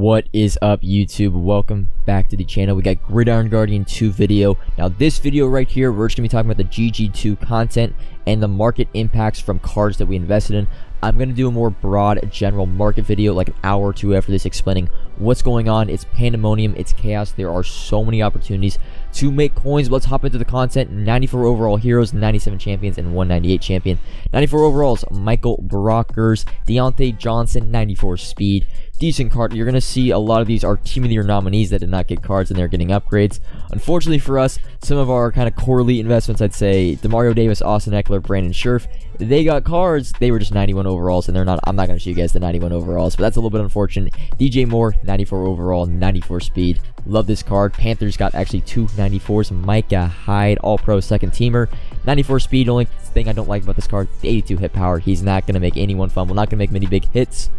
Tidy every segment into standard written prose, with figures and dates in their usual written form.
What is up, YouTube? Welcome back to the channel. We got Gridiron Guardian 2 video. Now this video right here, we're just going to be talking about the GG2 content and the market impacts from cards that we invested in. I'm going to do a more broad general market video like an hour or two after this, explaining what's going on. It's pandemonium, it's chaos. There are so many opportunities to make coins. Let's hop into the content. 94 overall heroes, 97 champions, and 198 champion. 94 overalls, Michael Brockers, Deontay Johnson, 94 speed. Decent card. You're going to see a lot of these are Team of the Year nominees that did not get cards and they're getting upgrades. Unfortunately for us, some of our kind of core elite investments, I'd say Demario Davis, Austin Eckler, Brandon Scherf, they got cards. They were just 91 overalls, and they're not. I'm not going to show you guys the 91 overalls, but that's a little bit unfortunate. DJ Moore, 94 overall, 94 speed. Love this card. Panthers got actually two 94s. Micah Hyde, all-pro second teamer, 94 speed. Only thing I don't like about this card, the 82 hit power. He's not going to make anyone fumble, not going to make many big hits.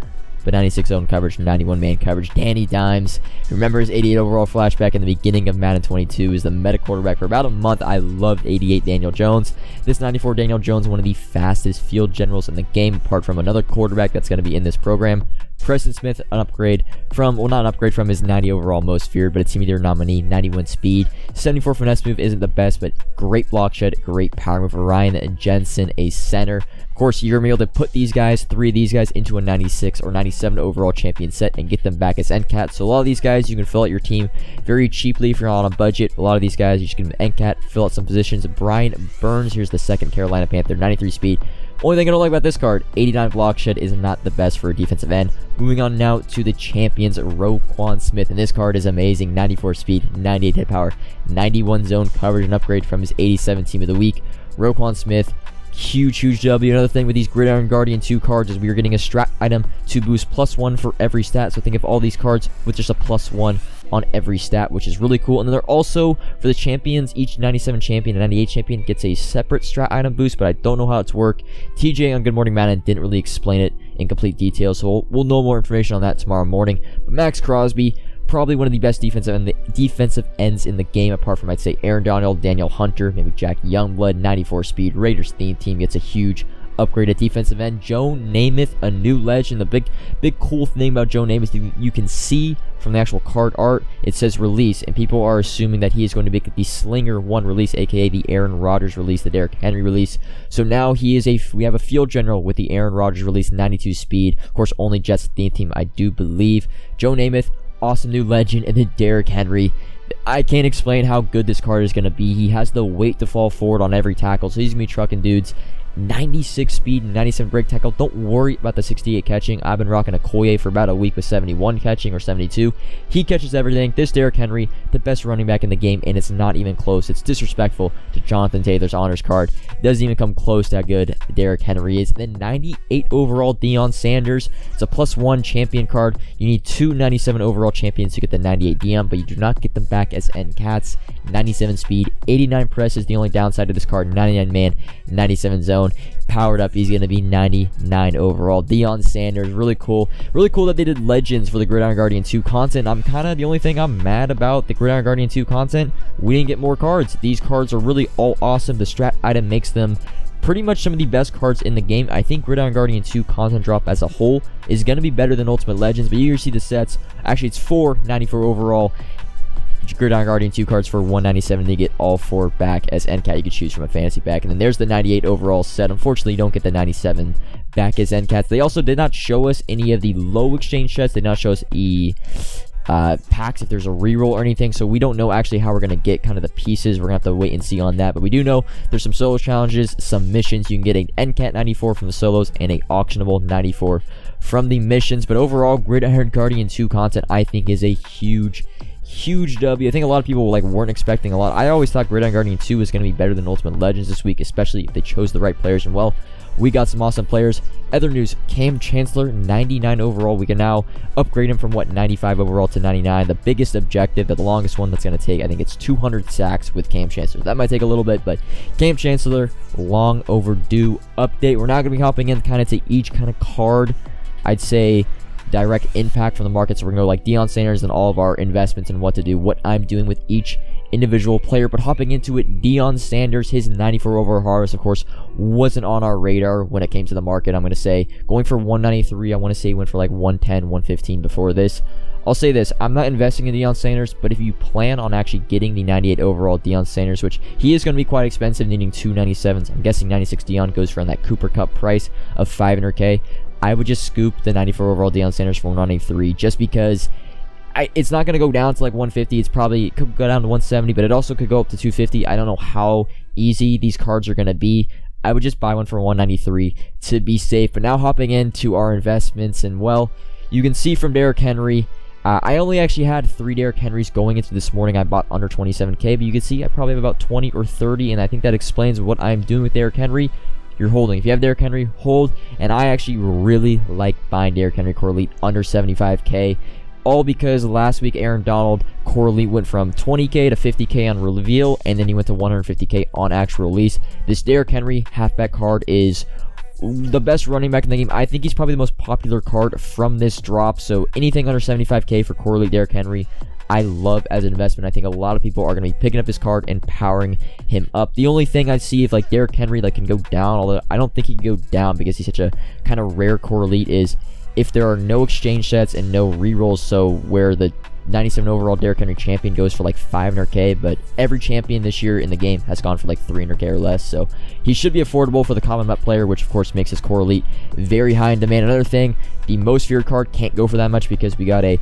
But 96 zone coverage, 91 man coverage. Danny Dimes, remember his 88 overall flashback in the beginning of Madden 22, is the meta quarterback for about a month. I loved 88 Daniel Jones. This 94 Daniel Jones, one of the fastest field generals in the game, apart from another quarterback that's going to be in this program. Preston Smith, an upgrade from, well, not an upgrade from his 90 overall most feared, but a Team of the Year nominee, 91 speed. 74 finesse move isn't the best, but great block shed, great power move. Ryan Jensen, a center. Of course, you're going to be able to put these guys, three of these guys, into a 96 or 97 overall champion set and get them back as NCAT. So a lot of these guys, you can fill out your team very cheaply if you're on a budget. A lot of these guys, you just get them NCAT, fill out some positions. Brian Burns, here's the second Carolina Panther, 93 speed. Only thing I don't like about this card, 89 block shed is not the best for a defensive end. Moving on now to the champions, Kwan Smith, and this card is amazing. 94 speed, 98 hit power, 91 zone coverage, an upgrade from his 87 team of the week. Kwan Smith, huge W. Another thing with these Gridiron Guardian 2 cards is we are getting a strat item to boost +1 for every stat. So think of all these cards with just a +1 on every stat, which is really cool. And then they're also, for the champions, each 97 champion and 98 champion gets a separate strat item boost, but I don't know how it's work. TJ on Good Morning Madden didn't really explain it in complete detail, so we'll know more information on that tomorrow morning. But Max Crosby, probably one of the best defensive ends in the game, apart from, I'd say, Aaron Donald, Daniel Hunter, maybe Jack Youngblood. 94 speed. Raiders theme team gets a huge upgrade at defensive end. Joan Namath, a new legend. The big cool thing about Joan Namath, you can see from the actual card art, it says release, and people are assuming that he is going to make the Slinger 1 release, aka the Aaron Rodgers release, the Derrick Henry release. So now we have a field general with the Aaron Rodgers release, 92 speed. Of course, only Jets theme team, I do believe. Joan Namath, awesome new legend. And then Derrick Henry, I can't explain how good this card is going to be. He has the weight to fall forward on every tackle, so he's going to be trucking dudes. 96 speed and 97 break tackle. Don't worry about the 68 catching. I've been rocking a Koye for about a week with 71 catching or 72. He catches everything. This Derrick Henry, the best running back in the game, and it's not even close. It's disrespectful to Jonathan Taylor's honors card. Doesn't even come close to how good Derrick Henry is. Then 98 overall Dion Sanders. It's a +1 champion card. You need two 97 overall champions to get the 98 Dion, but you do not get them back as NCATs. 97 speed, 89 press is the only downside to this card. 99 man, 97 zone. Powered up, he's going to be 99 overall. Dion Sanders, really cool. Really cool that they did legends for the Gridiron Guardian 2 content. The only thing I'm mad about the Gridiron Guardian 2 content, we didn't get more cards. These cards are really all awesome. The strat item makes them pretty much some of the best cards in the game. I think Gridiron Guardian 2 content drop as a whole is going to be better than Ultimate Legends, but you see the sets. Actually, it's 4 94 overall Gridiron Guardian 2 cards for 197. They get all 4 back as NCAT. You could choose from a fantasy pack. And then there's the 98 overall set. Unfortunately, you don't get the 97 back as NCATs. They also did not show us any of the low exchange sets. They did not show us packs if there's a reroll or anything, so we don't know actually how we're going to get kind of the pieces. We're going to have to wait and see on that, but we do know there's some solo challenges, some missions. You can get an NCAT 94 from the solos and a auctionable 94 from the missions. But overall, Gridiron Guardian 2 content, I think, is a huge W. I think a lot of people weren't expecting a lot. I always thought Gridiron Guardian 2 was going to be better than Ultimate Legends this week, especially if they chose the right players. And well, we got some awesome players. Other news, Chancellor, 99 overall. We can now upgrade him from 95 overall to 99. The biggest objective, the longest one that's going to take, I think it's 200 sacks with Chancellor. That might take a little bit, but Chancellor, long overdue update. We're now going to be hopping in kind of to each kind of card, I'd say, direct impact from the market. So we're going to go like Dion Sanders and all of our investments and what to do, what I'm doing with each individual player. But hopping into it, Dion Sanders, his 94 overall harvest, of course, wasn't on our radar when it came to the market. I'm going to say going for 193. I want to say he went for like 110, 115 before this. I'll say this, I'm not investing in Dion Sanders, but if you plan on actually getting the 98 overall Dion Sanders, which he is going to be quite expensive, needing 297s, I'm guessing 96 Dion goes for that Cooper Cup price of 500k, I would just scoop the 94 overall Dion Sanders for 193, just because it's not going to go down to like 150. It's probably, it could go down to 170, but it also could go up to 250. I don't know how easy these cards are going to be. I would just buy one for 193 to be safe. But now hopping into our investments, and well, you can see from Derrick Henry, I only actually had 3 Derrick Henrys going into this morning. I bought under 27k, but you can see I probably have about 20 or 30, and I think that explains what I'm doing with Derrick Henry. You're holding. If you have Derrick Henry, hold. And I actually really like buying Derrick Henry core elite under 75k. All because last week Aaron Donald core elite went from 20k to 50k on reveal, and then he went to 150k on actual release. This Derrick Henry halfback card is the best running back in the game. I think he's probably the most popular card from this drop, so anything under 75k for core elite Derrick Henry, I love as an investment. I think a lot of people are going to be picking up his card and powering him up. The only thing I see if like Derrick Henry like can go down, although I don't think he can go down because he's such a kind of rare core elite, is if there are no exchange sets and no rerolls, so where the 97 overall Derrick Henry champion goes for like 500k, but every champion this year in the game has gone for like 300k or less, so he should be affordable for the common map player, which of course makes his core elite very high in demand. Another thing, the most feared card can't go for that much because we got a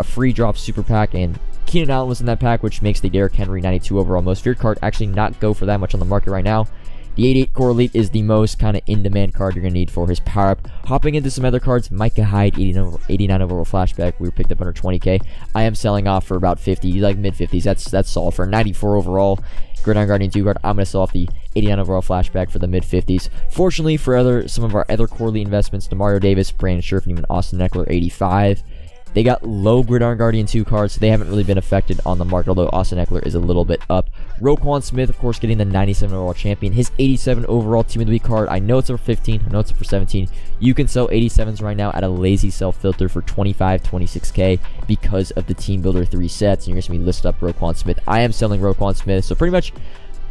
free drop super pack, and Keenan Allen was in that pack, which makes the Derrick Henry 92 overall most feared card actually not go for that much on the market right now. The 88 core elite is the most kind of in-demand card you're going to need for his power-up. Hopping into some other cards, Micah Hyde, 89 overall flashback. We were picked up under 20k. I am selling off for about 50, like mid-50s. That's solid. For 94 overall Gridiron Guardian 2 card, I'm going to sell off the 89 overall flashback for the mid-50s. Fortunately for some of our other core elite investments, Demario Davis, Brandon Scherf, and even Austin Eckler, 85. They got low Gridiron Guardian 2 cards, so they haven't really been affected on the market, although Austin Eckler is a little bit up. Kwan Smith, of course, getting the 97 overall champion. His 87 overall Team of the Week card, I know it's up for 15, I know it's up for 17. You can sell 87s right now at a lazy sell filter for 25, 26k because of the Team Builder 3 sets, and you're going to see me list up Kwan Smith. I am selling Kwan Smith, so pretty much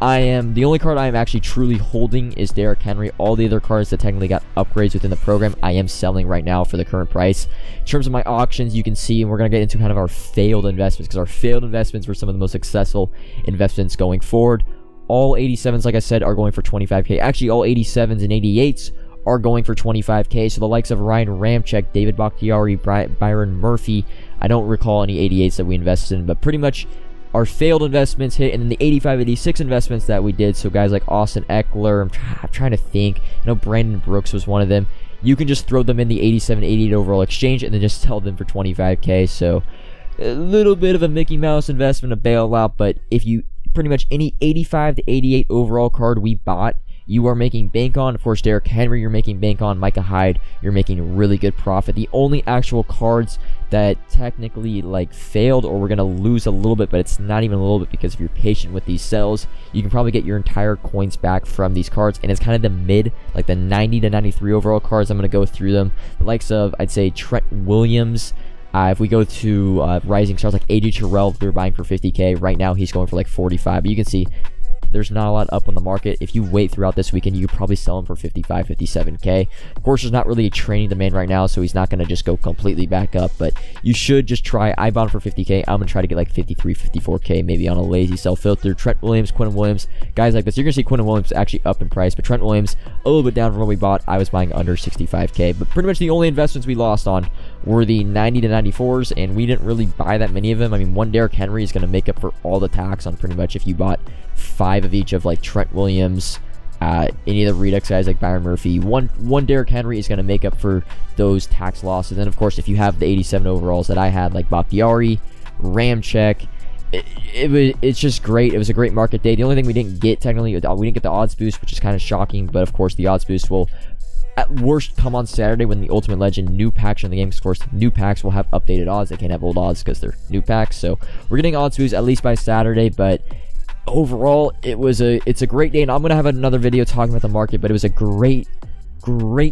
the only card I am actually truly holding is Derrick Henry. All the other cards that technically got upgrades within the program, I am selling right now for the current price. In terms of my auctions, you can see, and we're going to get into kind of our failed investments, because our failed investments were some of the most successful investments going forward. All 87s, like I said, are going for 25k. Actually, all 87s and 88s are going for 25k. So the likes of Ryan Ramczyk, David Bakhtiari, Byron Murphy, I don't recall any 88s that we invested in, but pretty much our failed investments hit, and then the 85, 86 investments that we did, so guys like Austin Eckler, I'm trying to think, I know Brandon Brooks was one of them. You can just throw them in the 87, 88 overall exchange and then just sell them for 25k, so a little bit of a Mickey Mouse investment, a bailout, but if you, pretty much any 85 to 88 overall card we bought, you are making bank on. Of course, Derrick Henry, you're making bank on. Micah Hyde, you're making really good profit. The only actual cards that technically like failed or we're going to lose a little bit, but it's not even a little bit, because if you're patient with these sells, you can probably get your entire coins back from these cards, and it's kind of the mid, like the 90 to 93 overall cards. I'm going to go through them. The likes of, I'd say, Trent Williams. If we go to rising stars like AJ Terrell, we were buying for 50k. Right now, he's going for like 45, but you can see there's not a lot up on the market. If you wait throughout this weekend, you could probably sell him for 55, 57k. Of course, there's not really a training demand right now, so he's not going to just go completely back up, but you should just try. I bought him for 50k. I'm going to try to get like 53, 54k, maybe on a lazy sell filter. Trent Williams, Quinn Williams, guys like this. You're going to see Quinn Williams actually up in price, but Trent Williams a little bit down from what we bought. I was buying under 65k, but pretty much the only investments we lost on were the 90 to 94s, and we didn't really buy that many of them. I mean, one Derrick Henry is going to make up for all the tax on pretty much if you bought 5 of each of like Trent Williams, any of the Redux guys like Byron Murphy. One Derrick Henry is going to make up for those tax losses. And of course, if you have the 87 overalls that I had, like Bakhtiari, Ramczyk, it's just great. It was a great market day. The only thing we didn't get technically, we didn't get the odds boost, which is kind of shocking. But of course, the odds boost will at worst come on Saturday when the Ultimate Legend new packs are in the game. Of course, new packs will have updated odds. They can't have old odds because they're new packs. So we're getting odds boost at least by Saturday, but overall, it's a great day, and I'm going to have another video talking about the market, but it was a great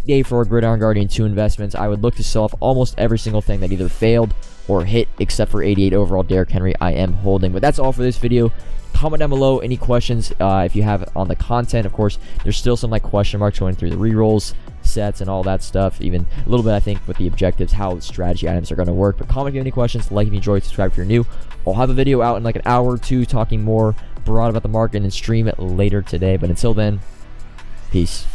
day for our Gridiron Guardian 2 investments. I would look to sell off almost every single thing that either failed or hit, except for 88 overall Derrick Henry I am holding. But that's all for this video. Comment down below any questions if you have on the content. Of course, there's still some like question marks going through the rerolls. sets and all that stuff, even a little bit, I think, with the objectives, how the strategy items are going to work. But comment if you have any questions, like if you enjoyed, subscribe if you're new. I'll have a video out in like an hour or two talking more broad about the market and stream it later today. But until then, peace.